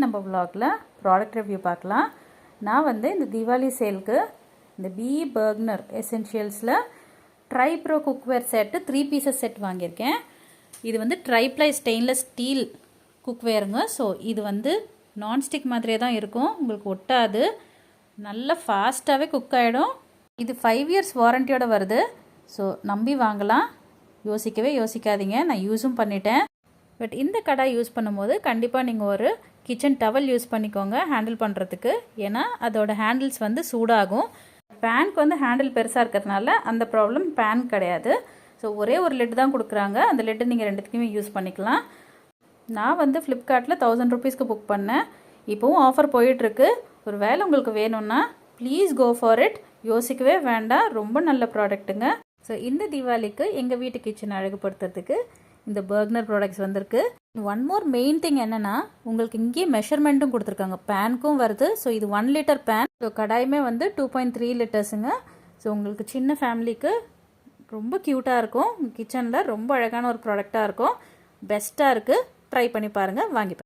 நம்ம vlogல product review பார்க்கலாம். நான் வந்து இந்த தீபாவளி சேலுக்கு இந்த BE Bergner எசென்ஷியல்ஸில் tripro cookware set 3 pieces set வாங்கியிருக்கேன். இது வந்து ட்ரைப்ளை ஸ்டெயின்லெஸ் ஸ்டீல் குக்வேருங்க. ஸோ இது வந்து நான்ஸ்டிக் மாதிரியே தான் இருக்கும், உங்களுக்கு ஒட்டாது, நல்லா ஃபாஸ்ட்டாகவே குக் ஆகிடும். இது 5 இயர்ஸ் வாரண்டியோடு வருது. ஸோ நம்பி வாங்கலாம், யோசிக்கவே யோசிக்காதீங்க. நான் யூஸும் பண்ணிட்டேன். பட் இந்த கடாய் யூஸ் பண்ணும்போது கண்டிப்பாக நீங்கள் ஒரு கிச்சன் டவல் யூஸ் பண்ணிக்கோங்க ஹேண்டில் பண்ணுறதுக்கு. ஏன்னா அதோட ஹேண்டில்ஸ் வந்து சூடாகும். பேனுக்கு வந்து ஹேண்டில் பெருசாக இருக்கிறதுனால அந்த ப்ராப்ளம் பேன் கிடையாது. ஸோ ஒரே ஒரு லெட் தான் கொடுக்குறாங்க, அந்த லெட்டு நீங்கள் ரெண்டுத்துக்குமே யூஸ் பண்ணிக்கலாம். நான் வந்து ஃப்ளிப்கார்ட்டில் 1000 ருபீஸ்க்கு புக் பண்ணேன். இப்போவும் ஆஃபர் போயிட்டுருக்கு. ஒரு வேளை உங்களுக்கு வேணும்னா ப்ளீஸ் கோ ஃபார் இட், யோசிக்கவே வேண்டாம், ரொம்ப நல்ல ப்ராடக்ட்டுங்க. ஸோ இந்த தீபாவளிக்கு எங்கள் வீட்டு கிச்சனை அழகுபடுத்துறதுக்கு இந்த பர்க்னர் ப்ராடக்ட்ஸ் வந்திருக்கு. ஒன் மோர் மெயின் திங் என்னென்னா, உங்களுக்கு இங்கேயே மெஷர்மெண்ட்டும் கொடுத்துருக்காங்க, பேனுக்கும் வருது. ஸோ இது 1 லிட்டர் பேன். ஸோ கடாயுமே வந்து 2.3 லிட்டர்ஸுங்க. ஸோ உங்களுக்கு சின்ன ஃபேமிலிக்கு ரொம்ப க்யூட்டாக இருக்கும், கிச்சனில் ரொம்ப அழகான ஒரு ப்ராடக்டாக இருக்கும், பெஸ்ட்டாக இருக்குது. ட்ரை பண்ணி பாருங்கள், வாங்கி